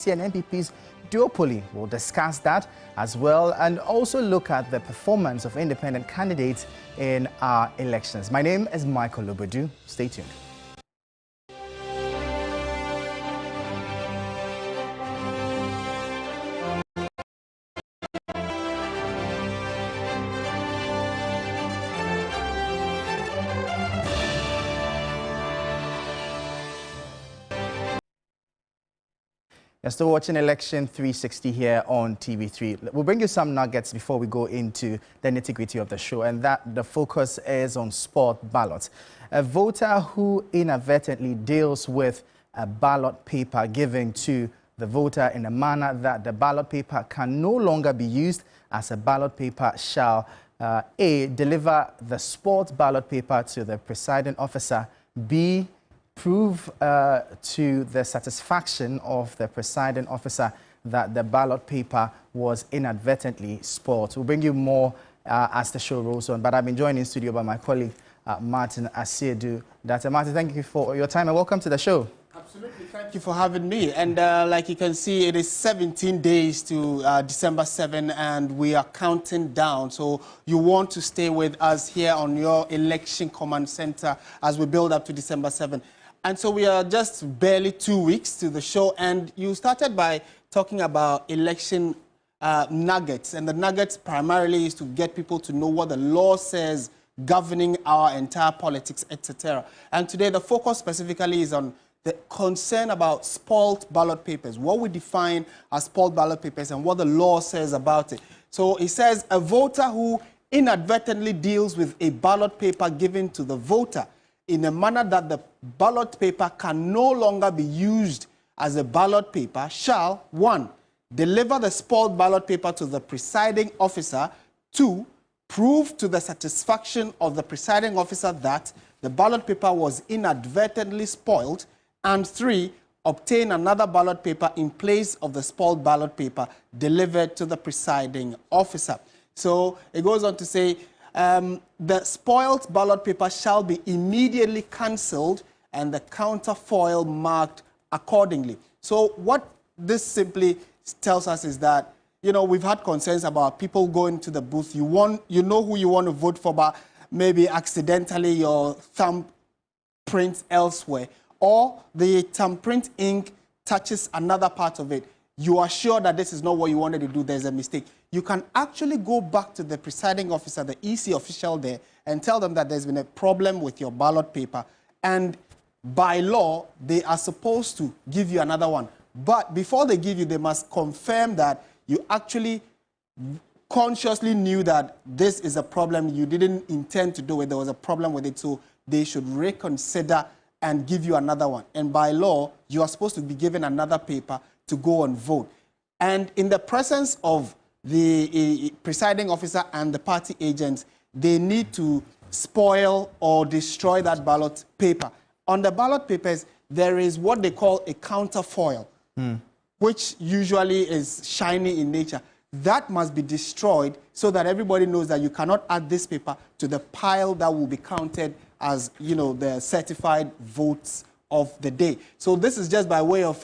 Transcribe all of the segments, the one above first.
and MPP's duopoly. We'll discuss that as well and also look at the performance of independent candidates in our elections. My name is Michael Lobodu. Stay tuned. You're still watching Election360 here on TV3. We'll bring you some nuggets before we go into the nitty-gritty of the show, and that the focus is on sport ballots. A voter who inadvertently deals with a ballot paper given to the voter in a manner that the ballot paper can no longer be used as a ballot paper shall A. deliver the sport ballot paper to the presiding officer, B. prove to the satisfaction of the presiding officer that the ballot paper was inadvertently spoiled. We'll bring you more as the show rolls on, but I've been joined in studio by my colleague Martin Asiedu. Dr. Martin, thank you for your time and welcome to the show. Absolutely, thank you for having me. And like you can see, it is 17 days to December 7 and we are counting down. So you want to stay with us here on your election command center as we build up to December 7. And so we are just barely 2 weeks to the show, and you started by talking about election nuggets. And the nuggets primarily is to get people to know what the law says governing our entire politics, etc. And today the focus specifically is on the concern about spoiled ballot papers, what we define as spoiled ballot papers and what the law says about it. So it says a voter who inadvertently deals with a ballot paper given to the voter in a manner that the ballot paper can no longer be used as a ballot paper shall, 1, deliver the spoiled ballot paper to the presiding officer, 2, prove to the satisfaction of the presiding officer that the ballot paper was inadvertently spoiled, and 3, obtain another ballot paper in place of the spoiled ballot paper delivered to the presiding officer. So it goes on to say, the spoiled ballot paper shall be immediately cancelled and the counterfoil marked accordingly. So what this simply tells us is that, you know, we've had concerns about people going to the booth. You know who you want to vote for, but maybe accidentally your thumb prints elsewhere, or the thumbprint ink touches another part of it. You are sure that this is not what you wanted to do, there's a mistake. You can actually go back to the presiding officer, the EC official there, and tell them that there's been a problem with your ballot paper. And by law, they are supposed to give you another one. But before they give you, they must confirm that you actually consciously knew that this is a problem, you didn't intend to do it, there was a problem with it, so they should reconsider and give you another one. And by law, you are supposed to be given another paper to go and vote. And in the presence of the presiding officer and the party agents, they need to spoil or destroy that ballot paper. On the ballot papers, there is what they call a counterfoil, which usually is shiny in nature. That must be destroyed so that everybody knows that you cannot add this paper to the pile that will be counted as, you know, the certified votes of the day. So this is just by way of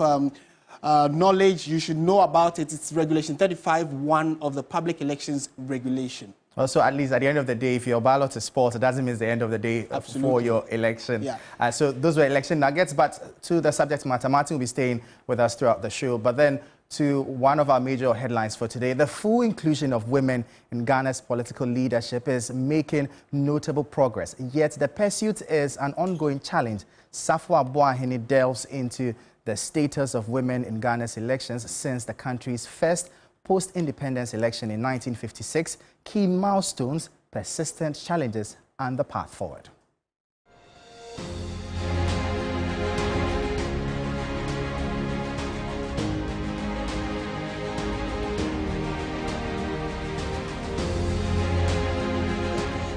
knowledge. You should know about it. It's Regulation 35(1) of the Public Elections Regulation. Also, at least at the end of the day, if your ballot is spoiled, it doesn't mean the end of the day for your election. Yeah. So those were election nuggets. But to the subject matter, Martin will be staying with us throughout the show. But then to one of our major headlines for today, the full inclusion of women in Ghana's political leadership is making notable progress. Yet the pursuit is an ongoing challenge. Safwa Boahene delves into the status of women in Ghana's elections since the country's first post-independence election in 1956, key milestones, persistent challenges, and the path forward.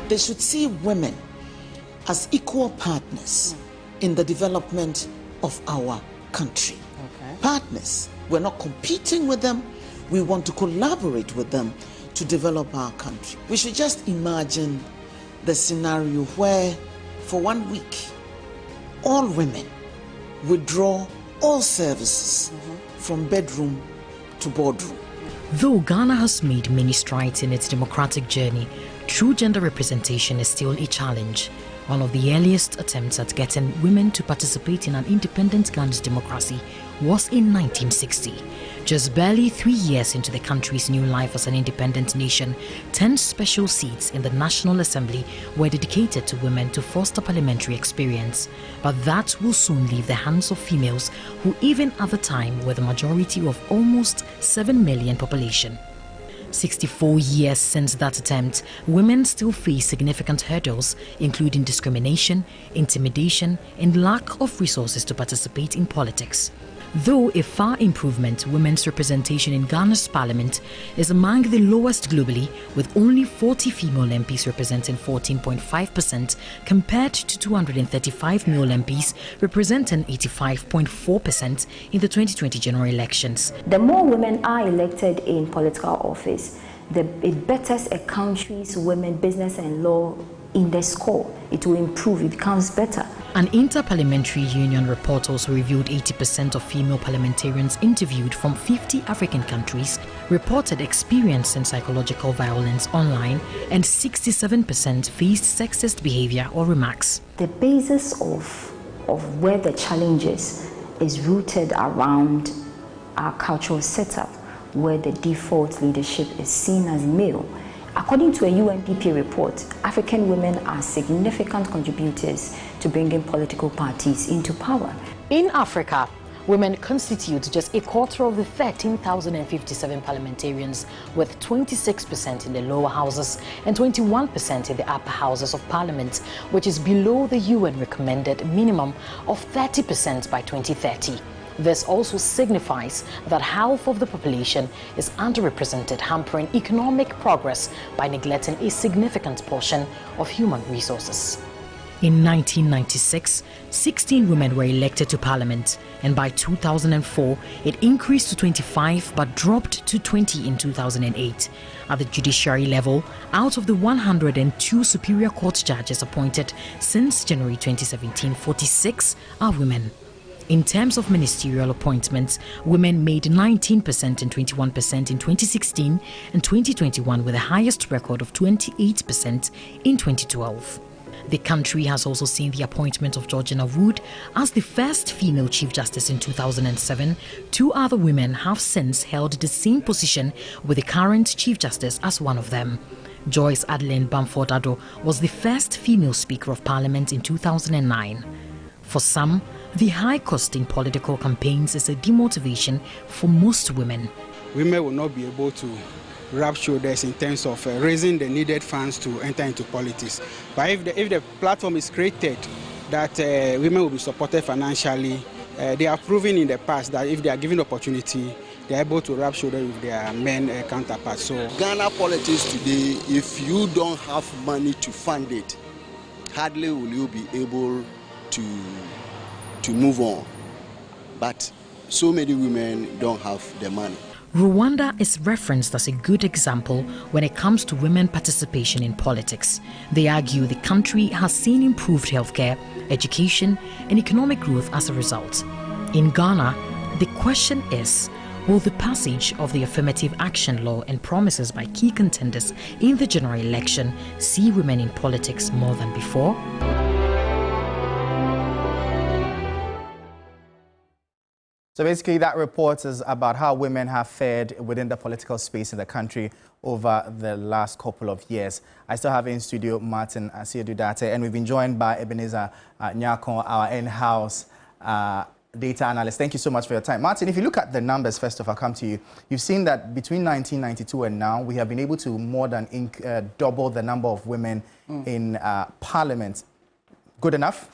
They should see women as equal partners in the development of our country. Partners. We're not competing with them. We want to collaborate with them to develop our country. We should just imagine the scenario where, for 1 week, all women withdraw all services from bedroom to boardroom. Though Ghana has made many strides in its democratic journey, true gender representation is still a challenge. One of the earliest attempts at getting women to participate in an independent Ghana's democracy was in 1960. Just barely 3 years into the country's new life as an independent nation, 10 special seats in the National Assembly were dedicated to women to foster parliamentary experience. But that will soon leave the hands of females, who even at the time were the majority of almost 7 million population. 64 years since that attempt, women still face significant hurdles, including discrimination, intimidation, and lack of resources to participate in politics. Though a far improvement, women's representation in Ghana's parliament is among the lowest globally, with only 40 female MPs representing 14.5% compared to 235 male MPs representing 85.4% in the 2020 general elections. The more women are elected in political office, it betters a country's women business and law in the score. It will improve, it becomes better. An Inter-Parliamentary Union report also revealed 80% of female parliamentarians interviewed from 50 African countries reported experiencing psychological violence online, and 67% faced sexist behavior or remarks. The basis of where the challenge is rooted around our cultural setup, where the default leadership is seen as male. According to a UNPP report, African women are significant contributors to bringing political parties into power. In Africa, women constitute just a quarter of the 13,057 parliamentarians, with 26% in the lower houses and 21% in the upper houses of parliament, which is below the UN recommended minimum of 30% by 2030. This also signifies that half of the population is underrepresented, hampering economic progress by neglecting a significant portion of human resources. In 1996, 16 women were elected to parliament, and by 2004, it increased to 25 but dropped to 20 in 2008. At the judiciary level, out of the 102 Superior Court judges appointed since January 2017, 46 are women. In terms of ministerial appointments, women made 19% and 21% in 2016 and 2021, with the highest record of 28% in 2012. The country has also seen the appointment of Georgina Wood as the first female Chief Justice in 2007. 2 other women have since held the same position, with the current Chief Justice as one of them. Joyce Adeline Bamford-Addo was the first female Speaker of Parliament in 2009. For some, the high cost in political campaigns is a demotivation for most women. Women will not be able to rub shoulders in terms of raising the needed funds to enter into politics. But if the platform is created that women will be supported financially, they have proven in the past that if they are given opportunity, they are able to rub shoulders with their men counterparts. So Ghana politics today, if you don't have money to fund it, hardly will you be able to move on. But so many women don't have the money. Rwanda is referenced as a good example when it comes to women participation in politics. They argue the country has seen improved healthcare, education, and economic growth as a result. In Ghana, the question is, will the passage of the affirmative action law and promises by key contenders in the general election see women in politics more than before? So basically, that report is about how women have fared within the political space in the country over the last couple of years. I still have in studio Martin Asiedudate, and we've been joined by Ebenezer Nyakon, our in-house data analyst. Thank you so much for your time. Martin, if you look at the numbers, first of all, come to you. You've seen that between 1992 and now, we have been able to more than double the number of women in parliament. Good enough?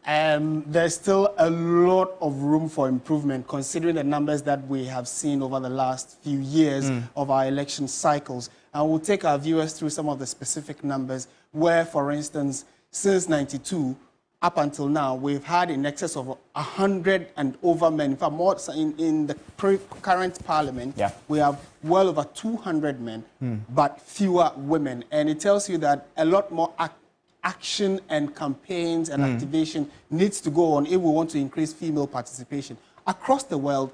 There's still a lot of room for improvement, considering the numbers that we have seen over the last few years of our election cycles. And we'll take our viewers through some of the specific numbers where, for instance, since 92 up until now, we've had in excess of 100 and over men. In fact, more in the current parliament, we have well over 200 men, but fewer women. And it tells you that a lot more action and campaigns and activation needs to go on if we want to increase female participation. Across the world,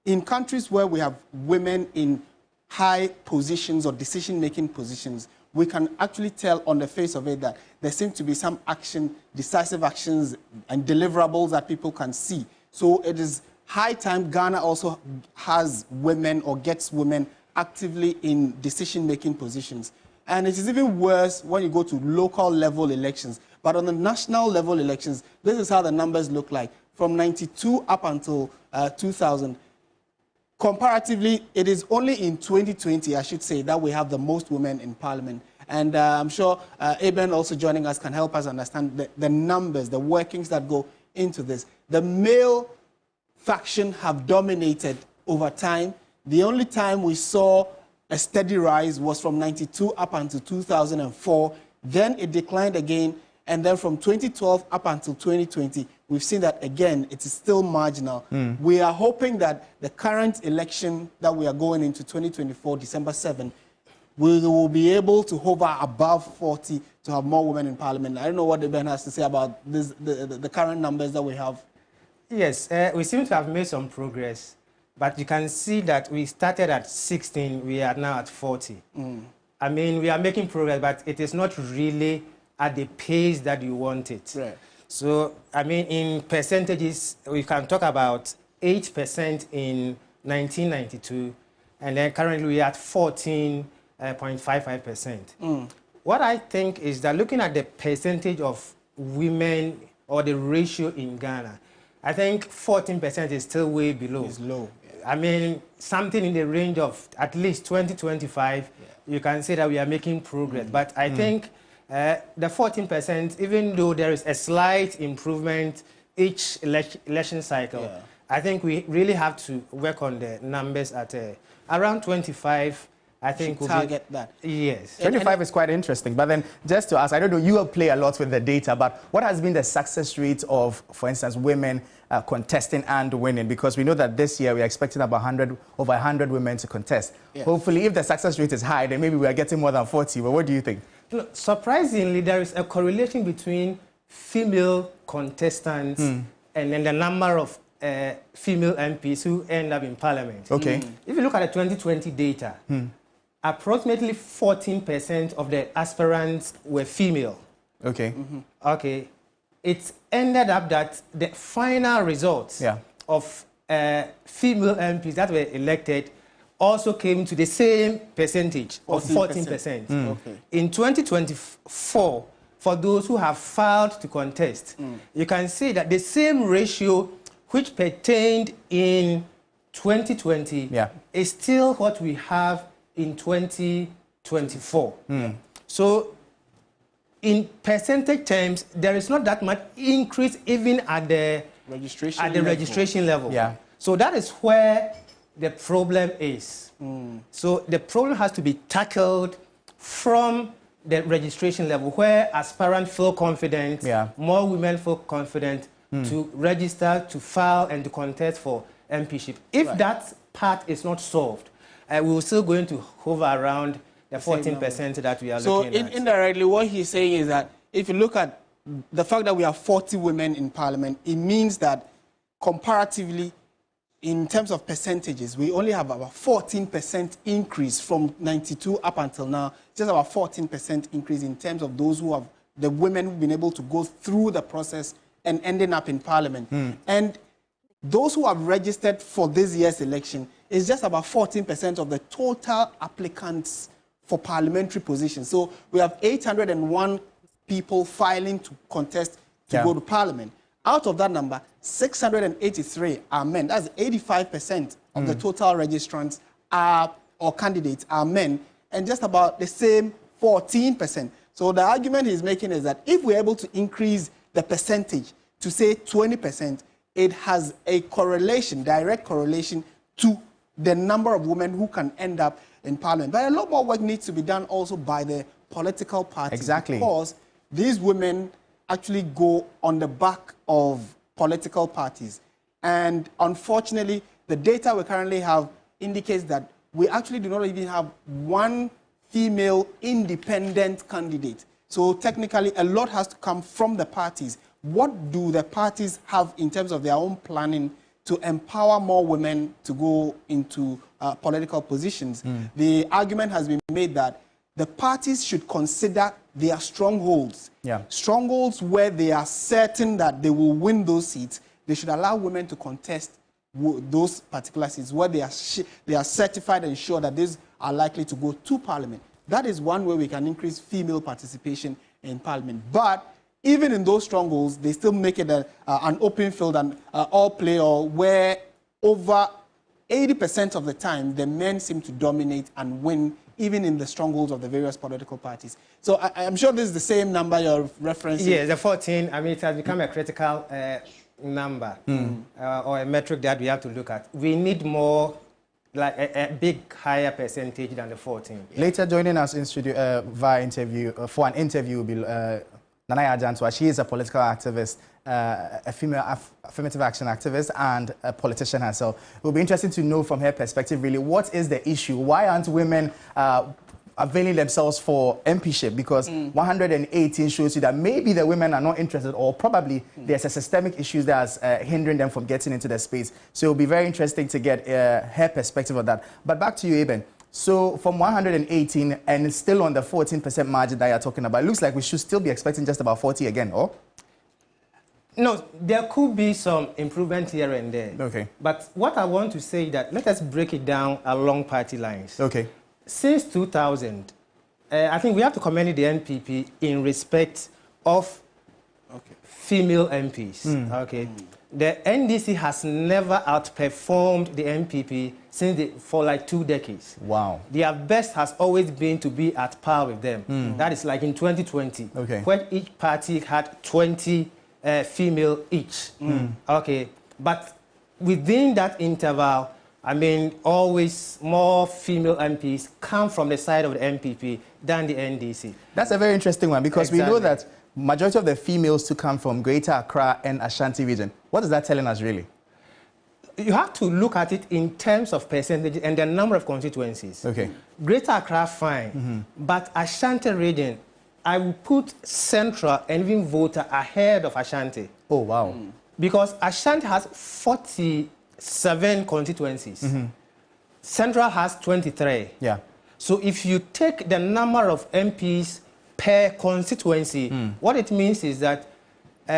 in countries where we have women in high positions or decision-making positions, we can actually tell on the face of it that there seems to be some action, decisive actions and deliverables that people can see. So it is high time Ghana also has women or gets women actively in decision-making positions. And it is even worse when you go to local level elections. But on the national level elections, this is how the numbers look like. From 92 up until 2000, comparatively, it is only in 2020, I should say, that we have the most women in parliament. And I'm sure Eben also joining us can help us understand the numbers, the workings that go into this. The male faction have dominated over time. The only time we saw a steady rise was from 92 up until 2004. Then it declined again. And then from 2012 up until 2020, we've seen that again, it is still marginal. We are hoping that the current election that we are going into 2024, December 7, we will be able to hover above 40 to have more women in parliament. I don't know what Ben has to say about this, the current numbers that we have. Yes, we seem to have made some progress, but you can see that we started at 16, we are now at 40. I mean, we are making progress, but it is not really at the pace that you want it. Right. So, I mean, in percentages, we can talk about 8% in 1992, and then currently we are at 14.55%. What I think is that looking at the percentage of women or the ratio in Ghana, I think 14% is still way below. It's low. I mean, something in the range of at least 20-25, you can say that we are making progress. But I think the 14%, even though there is a slight improvement each election cycle, I think we really have to work on the numbers at around 25. I think we'll target that. Yes. 25 is quite interesting. But then just to ask, I don't know, you play a lot with the data, but what has been the success rate of, for instance, women contesting and winning? Because we know that this year we are expecting about over 100 women to contest. Yes. Hopefully, if the success rate is high, then maybe we are getting more than 40. But what do you think? Look, surprisingly, there is a correlation between female contestants and then the number of female MPs who end up in parliament. Okay. If you look at the 2020 data, approximately 14% of the aspirants were female. Okay. Okay. It ended up that the final results of female MPs that were elected also came to the same percentage of 14%. Okay. In 2024, for those who have filed to contest, you can see that the same ratio which pertained in 2020 is still what we have in 2024. So in percentage terms, there is not that much increase even at the registration level. Yeah. So that is where the problem is. So the problem has to be tackled from the registration level, where aspirants feel confident, more women feel confident to register, to file, and to contest for MPship. If that part is not solved, we're still going to hover around the 14% that we are looking at. So indirectly, what he's saying is that if you look at the fact that we have 40 women in parliament, it means that comparatively, in terms of percentages, we only have about 14% increase from 92 up until now. Just about 14% increase in terms of those who have, the women who've been able to go through the process and ending up in parliament. And those who have registered for this year's election is just about 14% of the total applicants for parliamentary positions. So we have 801 people filing to contest to go to parliament. Out of that number, 683 are men. That's 85% of the total registrants or candidates are men, and just about the same 14%. So the argument he's making is that if we're able to increase the percentage to say 20%, it has a correlation, direct correlation to the number of women who can end up in parliament. But a lot more work needs to be done also by the political parties. Exactly. Because these women actually go on the back of political parties. And unfortunately, the data we currently have indicates that we actually do not even have one female independent candidate. So technically, a lot has to come from the parties. What do the parties have in terms of their own planning to empower more women to go into political positions. The argument has been made that the parties should consider their strongholds. Strongholds where they are certain that they will win those seats. They should allow women to contest those particular seats where they are certified and sure that these are likely to go to Parliament. That is one way we can increase female participation in Parliament. But even in those strongholds, they still make it an open field and all play, or where over 80% of the time, the men seem to dominate and win, even in the strongholds of the various political parties. So I'm sure this is the same number you're referencing. Yeah, the 14, I mean, it has become a critical number or a metric that we have to look at. We need more, like a big higher percentage than the 14. Later joining us in studio via interview, for an interview will be Nanaya Ajantwa. She is a political activist, a female affirmative action activist, and a politician herself. It will be interesting to know from her perspective, really, what is the issue? Why aren't women availing themselves for MPship? Because 118 shows you that maybe the women are not interested, or probably there's a systemic issue that's hindering them from getting into the space. So it will be very interesting to get her perspective on that. But back to you, Eben. So from 118 and still on the 14% margin that you're talking about, it looks like we should still be expecting just about 40 again, or? No, there could be some improvement here and there. Okay. But what I want to say is that let us break it down along party lines. Okay. Since 2000, I think we have to commend the NPP in respect of female MPs. The NDC has never outperformed the NPP for like 2 decades. Wow. Their best has always been to be at par with them. That is like in 2020, when each party had 20 female each. But within that interval, I mean, always more female MPs come from the side of the NPP than the NDC. That's a very interesting one, because we know that majority of the females to come from Greater Accra and Ashanti region. What is that telling us, really? You have to look at it in terms of percentage and the number of constituencies. Greater Accra, fine. But Ashanti region, I will put Central and even Volta ahead of Ashanti. Oh, wow. Because Ashanti has 47 constituencies. Central has 23. So if you take the number of MPs per constituency, what it means is that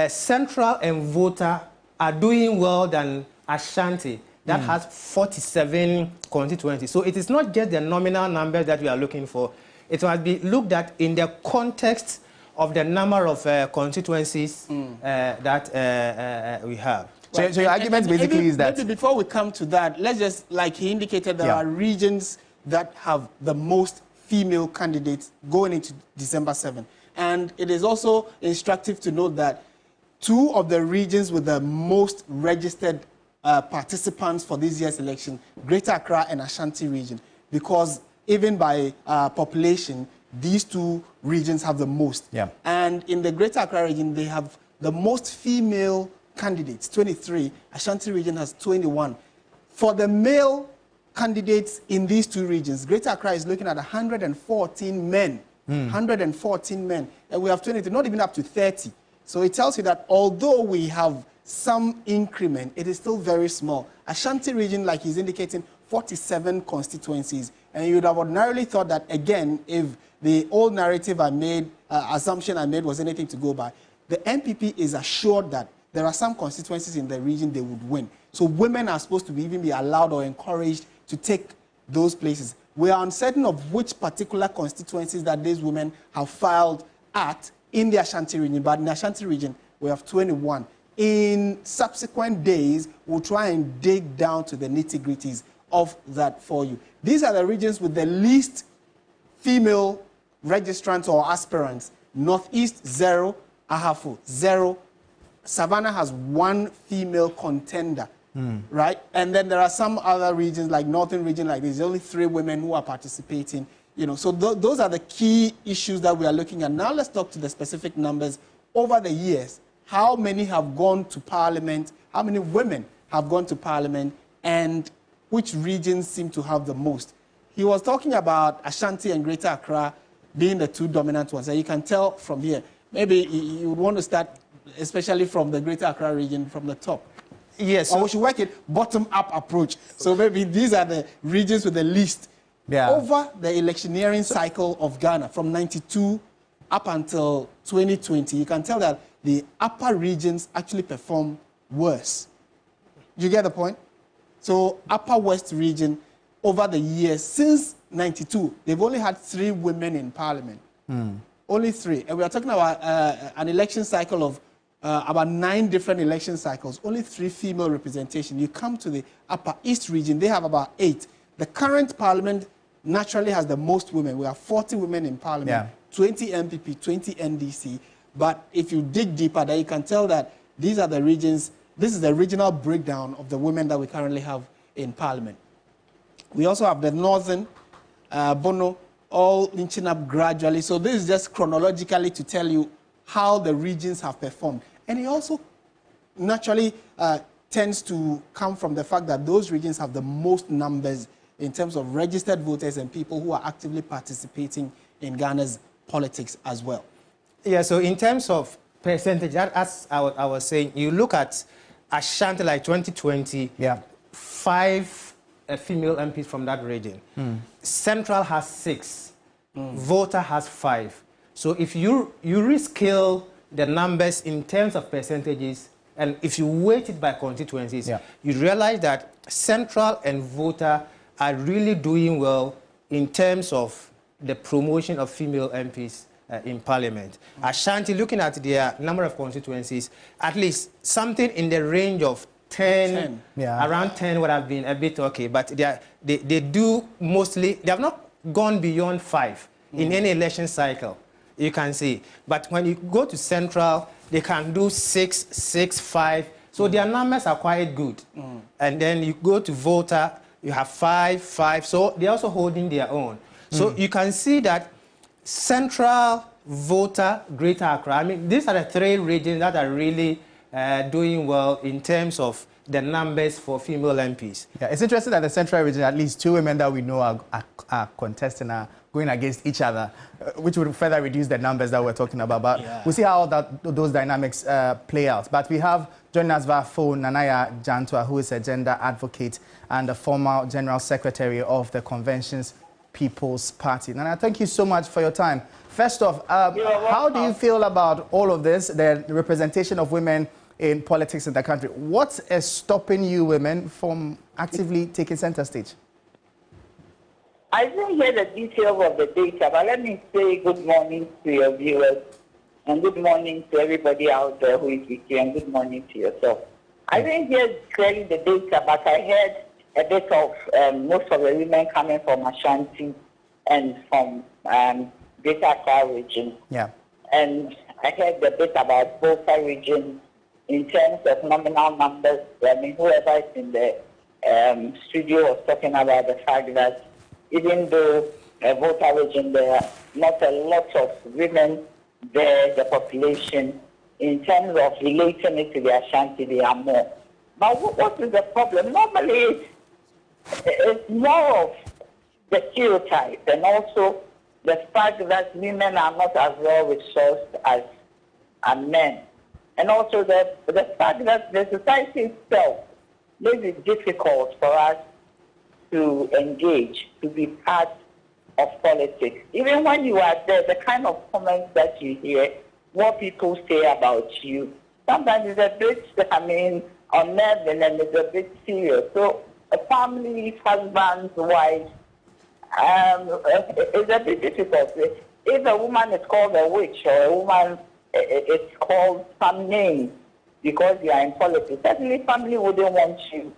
Central and Volta are doing well than Ashanti, that has 47 constituencies. So it is not just the nominal number that we are looking for. It must be looked at in the context of the number of constituencies that we have. So your argument basically is that... Maybe before we come to that, let's just, like he indicated, there are regions that have the most female candidates going into December 7. And it is also instructive to note that 2 of the regions with the most registered participants for this year's election, Greater Accra and Ashanti region, because even by population, these 2 regions have the most. And in the Greater Accra region, they have the most female candidates, 23. Ashanti region has 21. For the male candidates in these 2 regions, Greater Accra is looking at 114 men. 114 men. And we have 23, not even up to 30. So it tells you that although we have some increment, it is still very small. Ashanti region, like he's indicating, 47 constituencies. And you would have ordinarily thought that, again, if the old narrative I made, assumption I made was anything to go by, the NPP is assured that there are some constituencies in the region they would win. So women are supposed to even be allowed or encouraged to take those places. We are uncertain of which particular constituencies that these women have filed at in the Ashanti region, but in the Ashanti region, we have 21. In subsequent days, we'll try and dig down to the nitty-gritties of that for you. These are the regions with the least female registrants or aspirants. Northeast, 0. Ahafo, 0. Savannah has 1 female contender, right? And then there are some other regions, like Northern region, like there's only 3 women who are participating. You know, so those are the key issues that we are looking at. Now let's talk to the specific numbers. Over the years, how many have gone to Parliament? How many women have gone to Parliament? And which regions seem to have the most? He was talking about Ashanti and Greater Accra being the 2 dominant ones. And you can tell from here. Maybe you would want to start, especially from the Greater Accra region, from the top. Yes. Or we should work it bottom-up approach. So maybe these are the regions with the least. Over the electioneering cycle of Ghana from 92 up until 2020, you can tell that the upper regions actually perform worse. Do you get the point? So Upper West region, over the years, since 92, they've only had 3 women in parliament. Only 3. And we are talking about an election cycle of about 9 different election cycles, only 3 female representation. You come to the Upper East region, they have about 8. The current parliament naturally has the most women. We have 40 women in parliament, 20 MPP, 20 NDC. But if you dig deeper, then you can tell that these are the regions, this is the regional breakdown of the women that we currently have in parliament. We also have the northern, Bono, all inching up gradually. So this is just chronologically to tell you how the regions have performed. And it also naturally tends to come from the fact that those regions have the most numbers in terms of registered voters and people who are actively participating in Ghana's politics as well. Yeah, so in terms of percentage, as I was saying, you look at Ashanti like 2020, 5 female MPs from that region. Central has 6, Volta has 5. So if you rescale the numbers in terms of percentages, and if you weight it by constituencies, you realize that Central and Volta are really doing well in terms of the promotion of female MPs in Parliament. Ashanti, looking at their number of constituencies, at least something in the range of 10. Around 10 would have been a bit okay, but they do mostly, they have not gone beyond 5 in any election cycle, you can see. But when you go to Central, they can do 6, 6, 5, so their numbers are quite good. And then you go to Volta, you have 5, 5, so they're also holding their own. So you can see that Central, Volta, Greater Accra, I mean, these are the 3 regions that are really doing well in terms of the numbers for female MPs. Yeah, it's interesting that the Central region, at least 2 women that we know are contesting, are going against each other, which would further reduce the numbers that we're talking about. But we'll see how those dynamics play out. But we have joining us via phone Nanaya Jantua, who is a gender advocate and the former General Secretary of the Convention's People's Party. Nana, thank you so much for your time. First off, how do you feel about all of this, the representation of women in politics in the country? What is stopping you women from actively taking center stage? I didn't hear the details of the data, but let me say good morning to your viewers and good morning to everybody out there who is with you and good morning to yourself. I didn't hear clearly the data, but I heard a bit of most of the women coming from Ashanti and from Greater Accra region. And I heard a bit about Volta region in terms of nominal numbers. I mean, whoever is in the studio was talking about the fact that even though Volta region, there are not a lot of women there, the population, in terms of relating it to the Ashanti, they are more. But what is the problem? Normally, it's more of the stereotype and also the fact that women are not as well resourced as men. And also the fact that the society itself makes it difficult for us to engage, to be part of politics. Even when you are there, the kind of comments that you hear, what people say about you, sometimes it's a bit, unnerving and it's a bit serious. So a family, husbands, wives, it's a bit difficult. If a woman is called a witch or a woman is called some name because you are in politics, certainly family wouldn't want you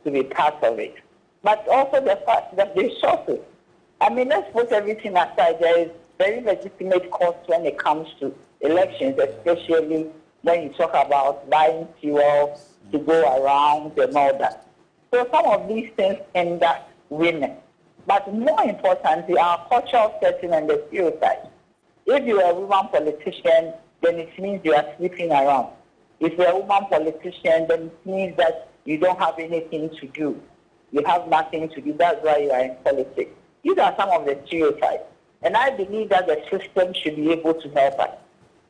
to be part of it. But also the fact that the resources. I mean, let's put everything aside. There is very legitimate costs when it comes to elections, especially when you talk about buying fuel to go around and all that. So some of these things hinder women. But more importantly, our cultural setting and the stereotypes. If you are a woman politician, then it means you are sleeping around. If you're a woman politician, then it means that you don't have anything to do. You have nothing to do. That's why you are in politics. These are some of the stereotypes. And I believe that the system should be able to help us.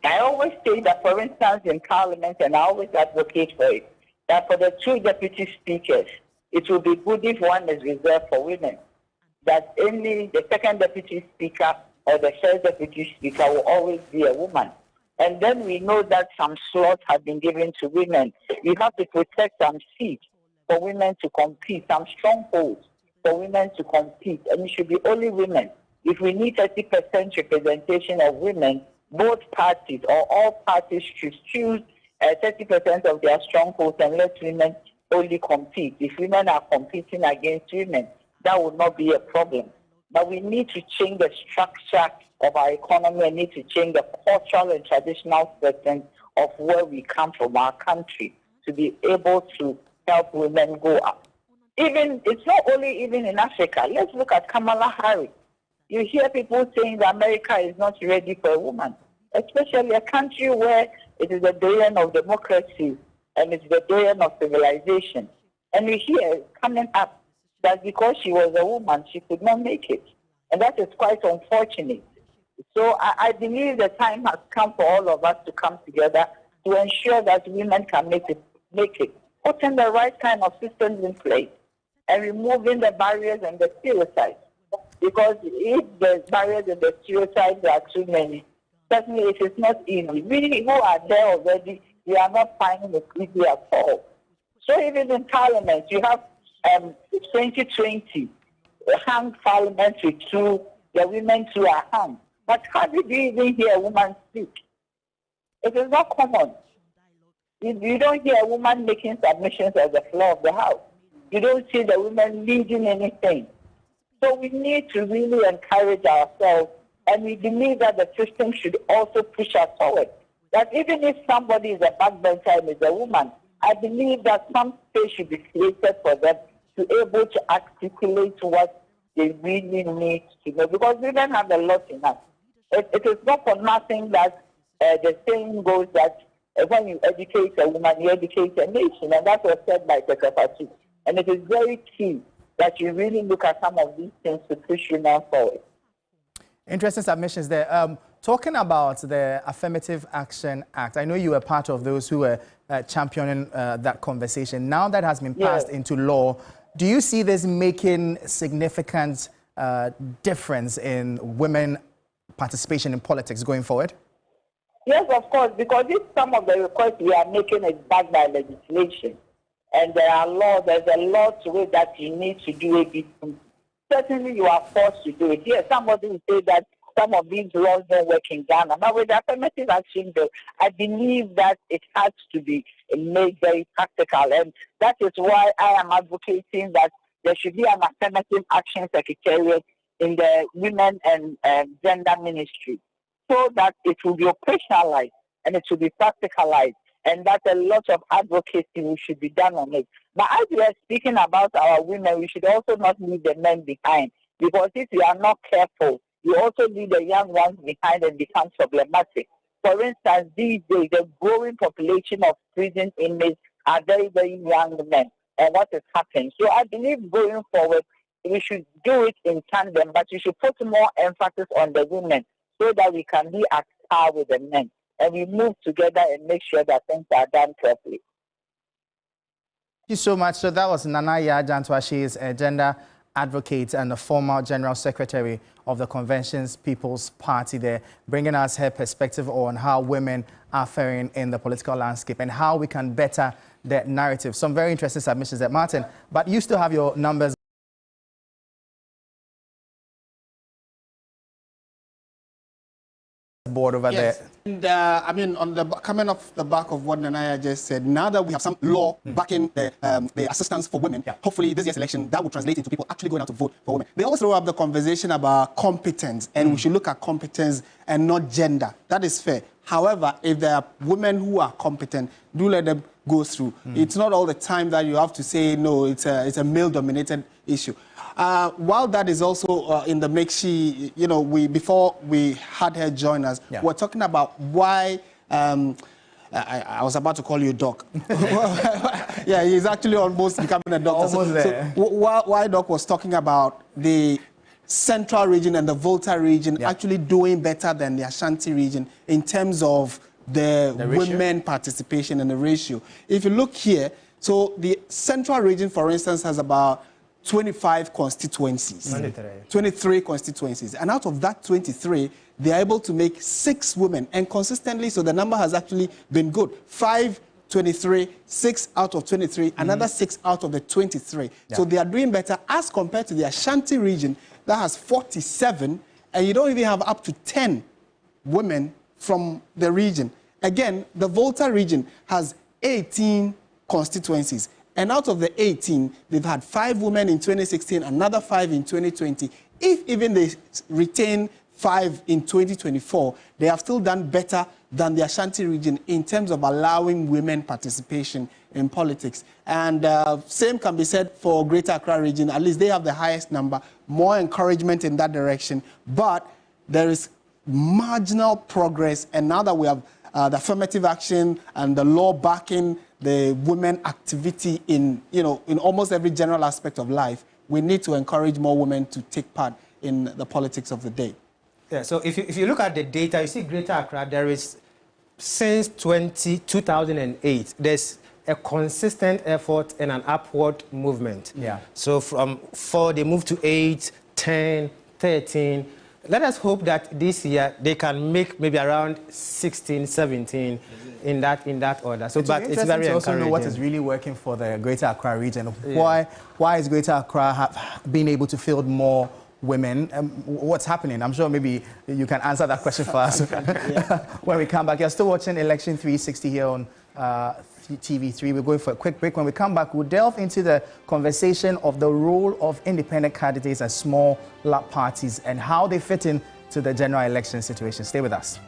I always say that, for instance, in Parliament, and I always advocate for it, that for the 2 deputy speakers, it will be good if one is reserved for women. That only the 2nd deputy speaker or the 1st deputy speaker will always be a woman. And then we know that some slots have been given to women. We have to protect some seats for women to compete, some strongholds for women to compete. And it should be only women. If we need 30% representation of women, both parties or all parties should choose 30% of their strongholds and let women only compete. If women are competing against women, that would not be a problem. But we need to change the structure of our economy and need to change the cultural and traditional settings of where we come from, our country, to be able to help women go up. It's not only even in Africa. Let's look at Kamala Harris. You hear people saying that America is not ready for a woman, especially a country where it is the dawn of democracy and it's the dawn of civilization. And we hear coming up that because she was a woman, she could not make it. And that is quite unfortunate. So I believe the time has come for all of us to come together to ensure that women can make it. Putting the right kind of systems in place and removing the barriers and the stereotypes. Because if the barriers and the stereotypes are too many, certainly it is not easy. We who are there already, we are not finding it easy at all. So even in Parliament, you have 2020, hung parliamentary to the women to are hung. But how did you even hear a woman speak? It is not common. You don't hear a woman making submissions on the floor of the House. You don't see the women leading anything. So we need to really encourage ourselves, and we believe that the system should also push us forward. That even if somebody is a backbencher and is a woman, I believe that some space should be created for them to be able to articulate what they really need to know. Because women have a lot in us. It is not for nothing that the saying goes that when you educate a woman, you educate a nation. And that was said by Tekafatu. And it is very key that you really look at some of these things to push women forward. Interesting submissions there. Talking about the Affirmative Action Act, I know you were part of those who were championing that conversation. Now that has been passed into law, do you see this making significant difference in women participation in politics going forward? Yes, of course, because if some of the requests we are making is backed by legislation, and there are laws, there's a law to it that you need to do it. Certainly you are forced to do it. Yes, somebody will say that some of these laws don't work in Ghana. But with the Affirmative Action Bill, I believe that it has to be made very practical. And that is why I am advocating that there should be an Affirmative Action Secretariat in the Women and Gender Ministry, so that it will be operationalized and it will be practicalized, and that a lot of advocacy should be done on it. But as we are speaking about our women, we should also not leave the men behind, because if we are not careful, you also leave the young ones behind and becomes problematic. For instance, these days, the growing population of prison inmates are very, very young men, and what is happening. So I believe going forward, we should do it in tandem, but we should put more emphasis on the women so that we can be at par with the men, and we move together and make sure that things are done properly. Thank you so much. So that was Nana Yaa-Ajantwa. She is a gender advocate and the former General Secretary of the Convention's People's Party there, bringing us her perspective on how women are faring in the political landscape and how we can better the narrative. Some very interesting submissions there, Martin, but you still have your numbers board over there. And I mean, coming off the back of what Nanaya just said, now that we have some law backing the assistance for women, hopefully this year's election, that will translate into people actually going out to vote for women. They also throw up the conversation about competence, and we should look at competence and not gender. That is fair. However, if there are women who are competent, do let them go through. It's not all the time that you have to say, no, it's a male-dominated issue. While that is also in the mix, you know, before we had her join us, we're talking about why, I was about to call you Doc. Yeah, he's actually almost becoming a doctor. Almost there. So why Doc was talking about the Central region and the Volta region actually doing better than the Ashanti region in terms of the women participation and the ratio. If you look here, So the central region, for instance, has about 25 constituencies. 23 constituencies. And out of that 23, they are able to make 6 women. And consistently, so the number has actually been good. 5, 23, 6 out of 23, another 6 out of the 23. Yeah. So they are doing better as compared to the Ashanti region that has 47, and you don't even have up to 10 women from the region. Again, the Volta region has 18 constituencies. And out of the 18, they've had 5 women in 2016, another 5 in 2020. If even they retain 5 in 2024, they have still done better than the Ashanti region in terms of allowing women participation in politics. And same can be said for Greater Accra region. At least they have the highest number, more encouragement in that direction. But there is marginal progress. And now that we have the affirmative action and the law backing the women activity in, in almost every general aspect of life, we need to encourage more women to take part in the politics of the day. Yeah, so if you look at the data, you see Greater Accra, there is, since 2008, there's a consistent effort and an upward movement. Yeah. So from 4, they moved to 8, 10, 13. Let us hope that this year they can make maybe around 16, 17 in that order. So, but it's very to also encouraging. Know what is really working for the Greater Accra region. Yeah. Why is Greater Accra being able to field more women? What's happening? I'm sure maybe you can answer that question for us when we come back. You're still watching Election 360 here on TV3. We're going for a quick break. When we come back, we'll delve into the conversation of the role of independent candidates and small parties and how they fit into the general election situation. Stay with us.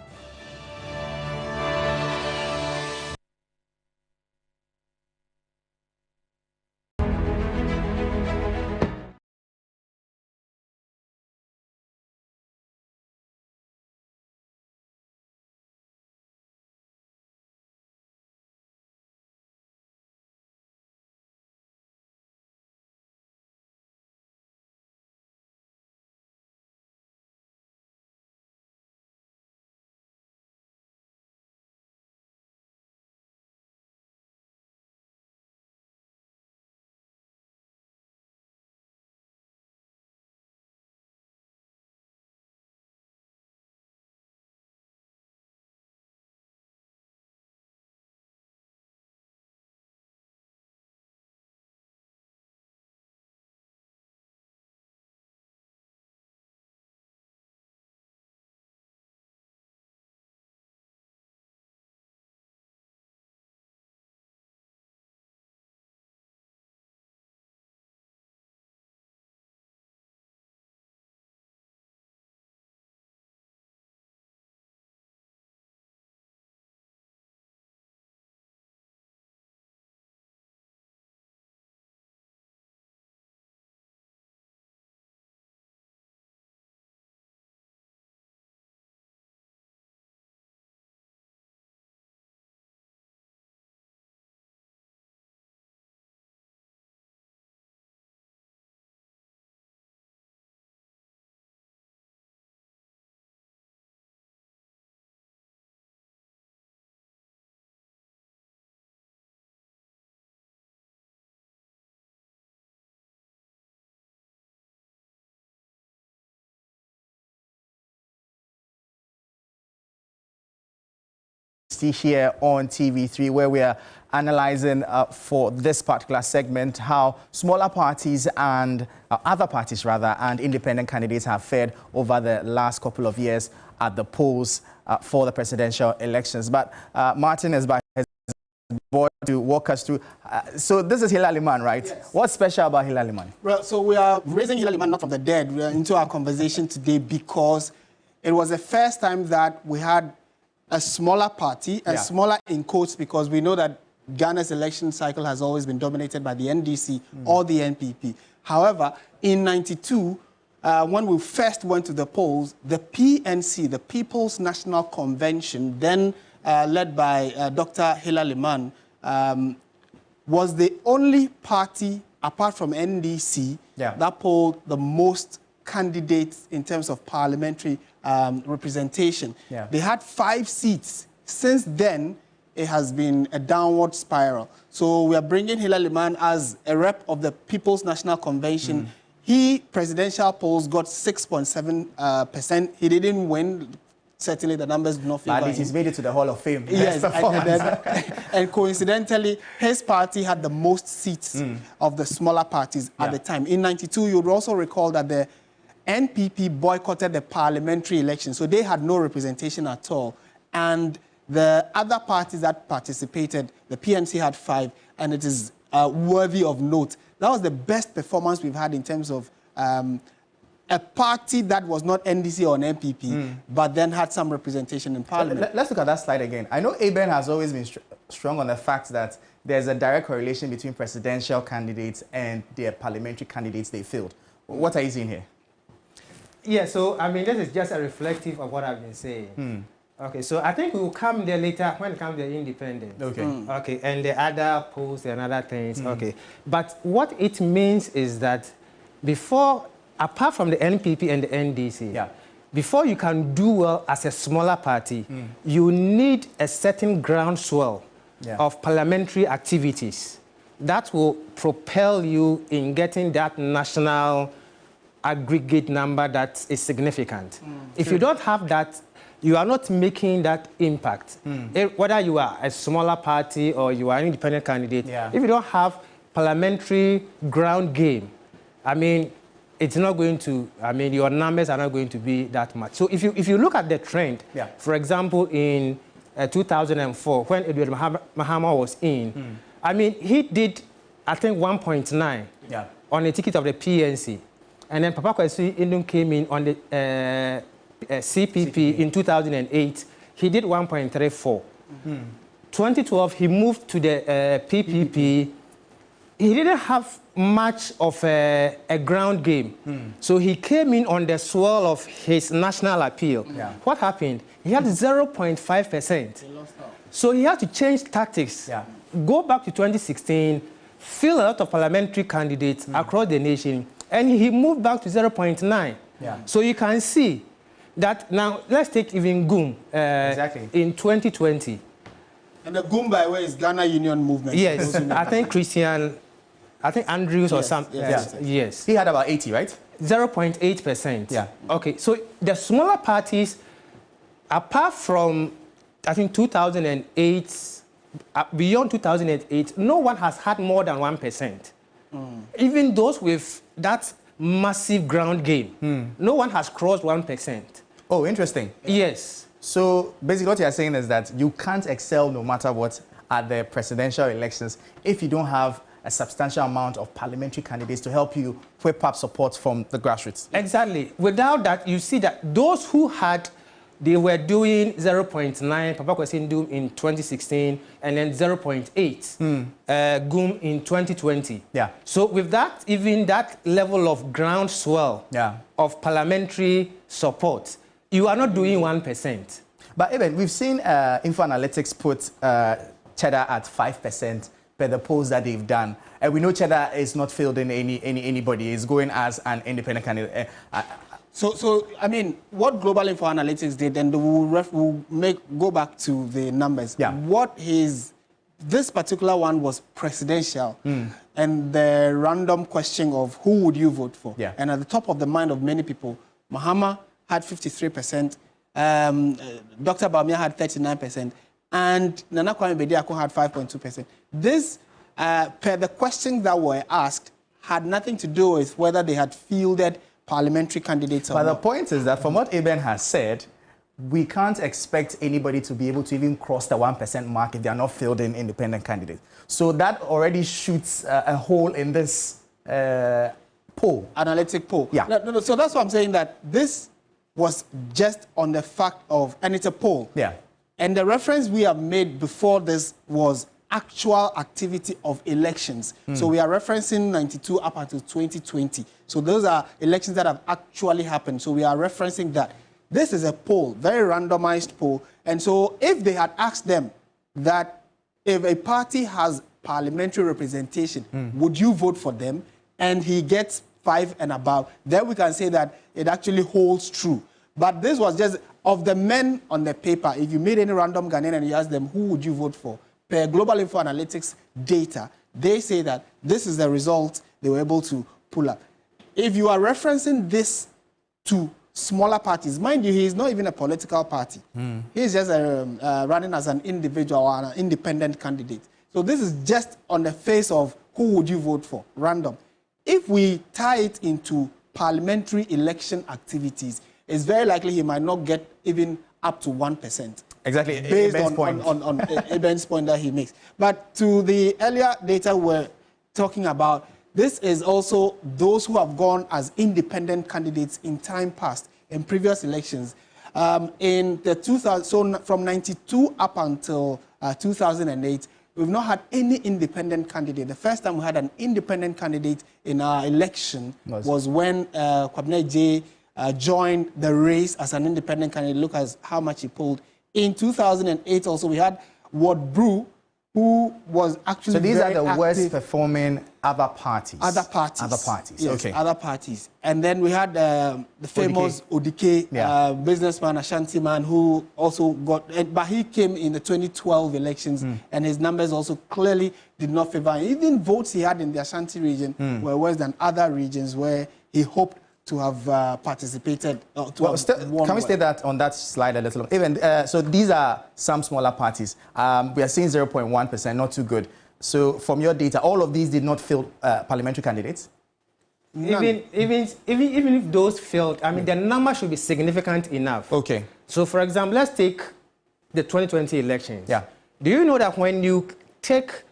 Here on TV3, where we are analyzing for this particular segment how smaller parties and other parties rather and independent candidates have fared over the last couple of years at the polls for the presidential elections. But Martin is back board to walk us through. So this is Hilal Liman, right? Yes. What's special about Hilal Liman? Well, so we are raising Hilal Liman not from the dead. We are into our conversation today because it was the first time that we had a smaller party, smaller in quotes, because we know that Ghana's election cycle has always been dominated by the NDC or the NPP. However, in '92, when we first went to the polls, the PNC, the People's National Convention, then led by Dr. Hilal Liman, was the only party, apart from NDC, that polled the most candidates in terms of parliamentary representation. They had 5 seats. Since then, it has been a downward spiral. So we are bringing Hilary Liman as a rep of the People's National Convention. Presidential polls got 6.7%. He didn't win. Certainly, the numbers do not feel. But he's made it to the Hall of Fame. Yes, and coincidentally, his party had the most seats of the smaller parties at the time. In '92, you would also recall that the NPP boycotted the parliamentary election, so they had no representation at all. And the other parties that participated, the PNC had 5, and it is worthy of note. That was the best performance we've had in terms of a party that was not NDC or an MPP, but then had some representation in parliament. Let's look at that slide again. I know ABN has always been strong on the fact that there's a direct correlation between presidential candidates and their parliamentary candidates they fielded. What are you seeing here? Yeah, so, I mean, this is just a reflective of what I've been saying. Okay, so I think we will come there later when it comes to the independent. Okay. Okay, and the other polls and other things. Okay. But what it means is that before, apart from the NPP and the NDC, before you can do well as a smaller party, you need a certain groundswell of parliamentary activities that will propel you in getting that national aggregate number that is significant. If you don't have that, you are not making that impact. Whether you are a smaller party or you are an independent candidate, if you don't have parliamentary ground game, I mean, it's not going to, I mean, your numbers are not going to be that much. So if you look at the trend, for example, in 2004, when Edward Mahama was in, I mean, he did, I think, 1.9 on the ticket of the PNC. And then Papa Kwesi Indum came in on the CPP in 2008. He did 1.34. 2012, he moved to the PPP. He didn't have much of a ground game. So he came in on the swell of his national appeal. What happened? He had 0.5%. So he had to change tactics, go back to 2016, fill a lot of parliamentary candidates across the nation, and he moved back to 0.9. So you can see that now, let's take even GUM in 2020. And the GUM, by the way, is Ghana Union Movement. Yes, I think Andrews or something. Yes. He had about 80, right? 0.8%. Okay, so the smaller parties, apart from, I think, 2008, beyond 2008, no one has had more than 1%. Even those with that massive ground game, no one has crossed 1%. Oh, interesting. Yes. So basically what you're saying is that you can't excel no matter what at the presidential elections if you don't have a substantial amount of parliamentary candidates to help you whip up support from the grassroots. Exactly. Without that, you see that those who had, they were doing 0.9, Papa Kwesi Ndum in 2016, and then 0.8 GUM in 2020. So with that, even that level of groundswell of parliamentary support, you are not doing 1%. But even we've seen Info Analytics put Cheddar at 5% per the polls that they've done. And we know Cheddar is not fielding anybody. He's going as an independent candidate. So I mean, what Global Info Analytics did, and we'll go back to the numbers. This particular one was presidential, and the random question of who would you vote for? And at the top of the mind of many people, Mahama had 53%, Dr. Bawumia had 39%, and Nana Kwame Bediako had 5.2%. This, per the questions that were asked, had nothing to do with whether they had fielded parliamentary candidates or not. But the point is that from what Eben has said, we can't expect anybody to be able to even cross the 1% mark if they are not fielding independent candidates. So that already shoots a hole in this poll. Analytic poll. No, so that's why I'm saying that this was just on the fact of, and it's a poll. And the reference we have made before this was actual activity of elections. So we are referencing 92 up until 2020. So those are elections that have actually happened. So we are referencing that. This is a poll, very randomized poll. And so if they had asked them that if a party has parliamentary representation, would you vote for them? And he gets 5 and above, then we can say that it actually holds true. But this was just of the men on the paper, if you made any random Ghanaian and you ask them who would you vote for, per Global Info Analytics data, they say that this is the result they were able to pull up. If you are referencing this to smaller parties, mind you, he is not even a political party. He's just running as an individual or an independent candidate. So this is just on the face of who would you vote for, random. If we tie it into parliamentary election activities, it's very likely he might not get even up to 1%. Exactly, based on Eben's point that he makes. But to the earlier data we're talking about, this is also those who have gone as independent candidates in time past, in previous elections. In the 2000, so from 92 up until 2008, we've not had any independent candidate. The first time we had an independent candidate in our election was when Kwabena J joined the race as an independent candidate. Look at how much he pulled. In 2008 also, we had Ward Brew, who was actually So these are the active. worst performing other parties? Other parties. Other parties, yes, okay. other parties. And then we had the famous Odike, businessman, Ashanti man, who also got, but he came in the 2012 elections, and his numbers also clearly did not favor him. Even votes he had in the Ashanti region were worse than other regions where he hoped to have participated. Can we stay that on that slide a little? Even so, these are some smaller parties. We are seeing 0.1%, not too good. So, from your data, all of these did not fill parliamentary candidates. Even if those failed, I mean, the number should be significant enough. Okay. So, for example, let's take the 2020 elections. Yeah. Do you know that when you take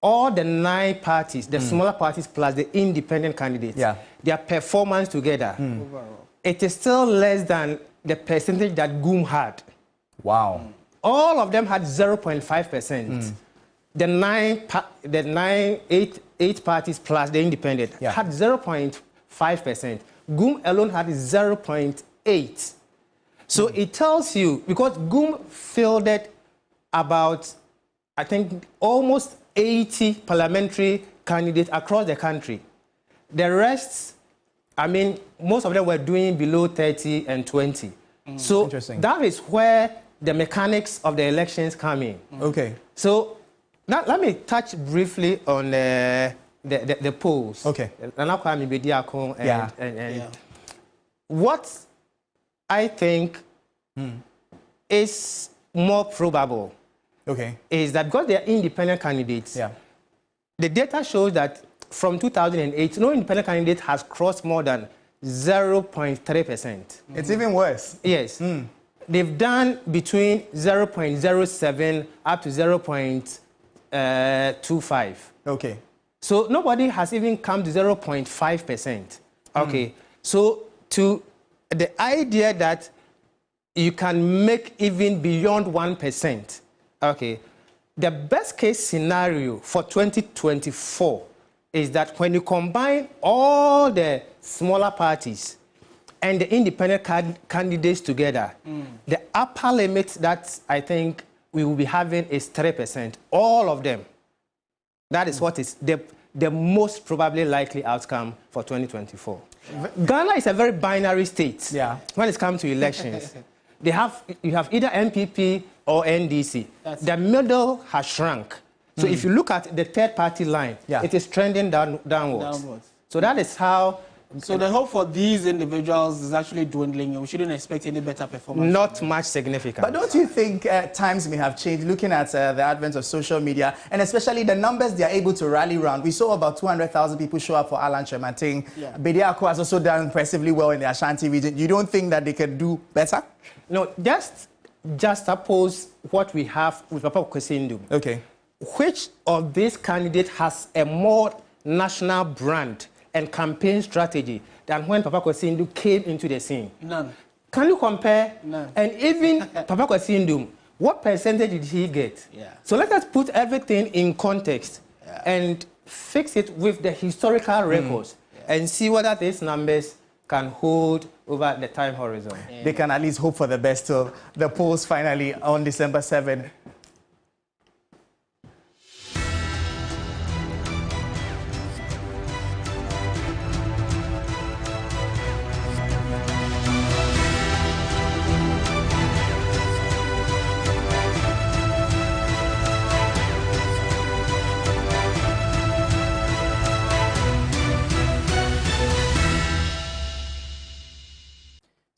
all the 9 parties, the smaller parties plus the independent candidates, their performance together, it is still less than the percentage that GUM had. Wow. All of them had 0.5%. The eight parties plus the independent had 0.5%. GUM alone had 0.8%. So it tells you, because GUM fielded about, I think, almost 80 parliamentary candidates across the country. The rest, I mean, most of them were doing below 30 and 20. So that is where the mechanics of the elections come in. Okay. So now let me touch briefly on the polls. Okay. And what I think is more probable is that because they are independent candidates, the data shows that from 2008, no independent candidate has crossed more than 0.3%. It's even worse. Yes. They've done between 0.07 up to 0.25. Okay. So nobody has even come to 0.5%. Okay. So to the idea that you can make even beyond 1%, okay, the best case scenario for 2024 is that when you combine all the smaller parties and the independent candidates together, the upper limit that I think we will be having is 3%. All of them. That is what is the most probably likely outcome for 2024. Ghana is a very binary state when it comes to elections. You have either MPP or NDC. The middle has shrunk. So if you look at the third party line, it is trending downwards. So that is how... So the hope for these individuals is actually dwindling. We shouldn't expect any better performance. Not much significant. But don't you think times may have changed, looking at the advent of social media, and especially the numbers they are able to rally around? We saw about 200,000 people show up for Alan Chemating. Bediako has also done impressively well in the Ashanti region. You don't think that they can do better? No, just oppose what we have with Papa Kwesi. Okay. Which of these candidates has a more national brand and campaign strategy than when Papa Kwesi came into the scene? None. Can you compare? None. And even Papa Kwesi, what percentage did he get? So let us put everything in context and fix it with the historical records and see whether these numbers can hold over the time horizon. They can at least hope for the best till the polls finally on December 7.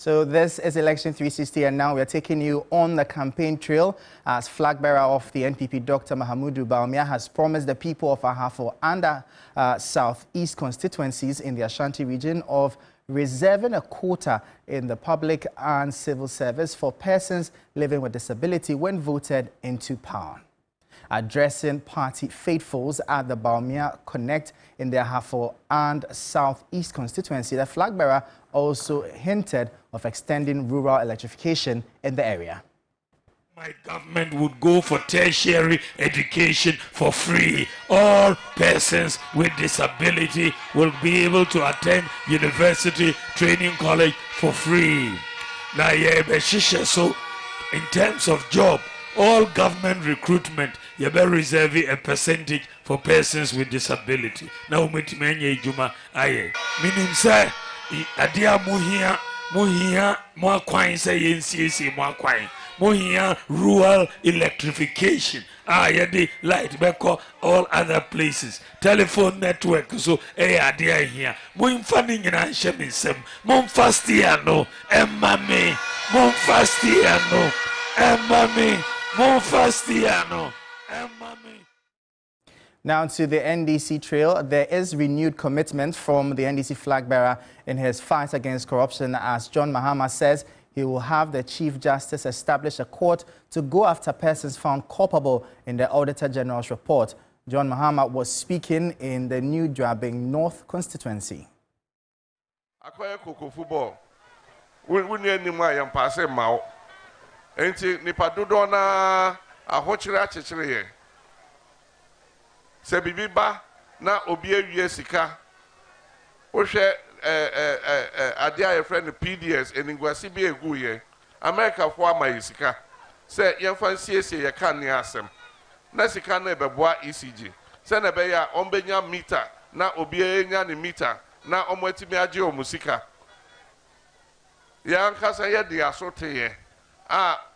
So this is Election 360, and now we are taking you on the campaign trail as flag bearer of the NPP, Dr. Mahamudu Bawumia, has promised the people of Ahafo and Southeast constituencies in the Ashanti region of reserving a quota in the public and civil service for persons living with disability when voted into power. Addressing party faithfuls at the Bawumia Connect in the Ahafo and Southeast constituency, the flag bearer also hinted of extending rural electrification in the area. My government would go for tertiary education for free. All persons with disability will be able to attend university training college for free. Now, so in terms of job, all government recruitment, you better reserve a percentage for persons with disability. Now, meaning say, adia muhia more coin say NCC more coin. Mohia rural electrification. Yadi light beko all other places. Telephone network so idea here. Mo funding in Anshemisem. Mon fastiano. Emame. Mon fastiano. Emame. Mon fastiano. Emame. Now to the NDC trail, there is renewed commitment from the NDC flag bearer in his fight against corruption, as John Mahama says he will have the Chief Justice establish a court to go after persons found culpable in the Auditor General's report. John Mahama was speaking in the New Dwabing North constituency. Akwai koko football. Wunye ni ma yam passe mawo. Enti nipa dodo na ahokyere akyekere ye. Se bibi ba na obi awie sika. Wo hwe adia your friend PDS eningwasi bi egu ye America for amayisika say ye fancy ye kan ni asem na sika na ebeboa ECG say na be ya ombenya meter na obi enya ni meter na omwatimi age omusika ya nkasa ye dia sote ye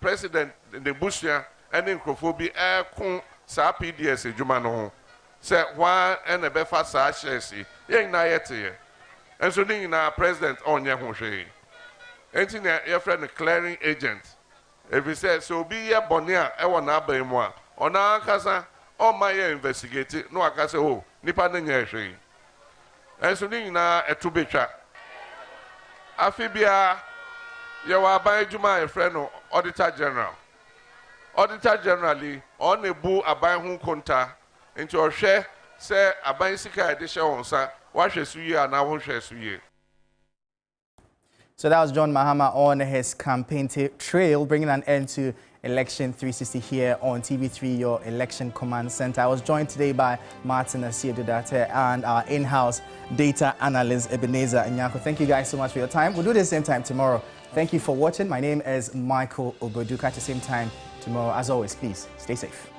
president the Bushia ene nkrofobi kun sa PDS ejuma no ho say wa ene be fa sa shares ye na yete ye. And so now president on your home. Anything your friend clearing agent. If he says so be a bonia, I want to be more. On our casa, all my investigating, no, I can say, oh, Nipa Nanya. And so now a two betra. Afibia, you are by Juma, a friend of Auditor General. Auditor Generally, on a boo a buy home conta into a share, say a bicycle edition on sa. So that was John Mahama on his campaign trail, bringing an end to Election 360 here on TV3, your election command center. I was joined today by Martin Asiedu-Date and our in-house data analyst, Ebenezer Nyako. Thank you guys so much for your time. We'll do this same time tomorrow. Thank you for watching. My name is Michael Oboduka. At the same time tomorrow. As always, please stay safe.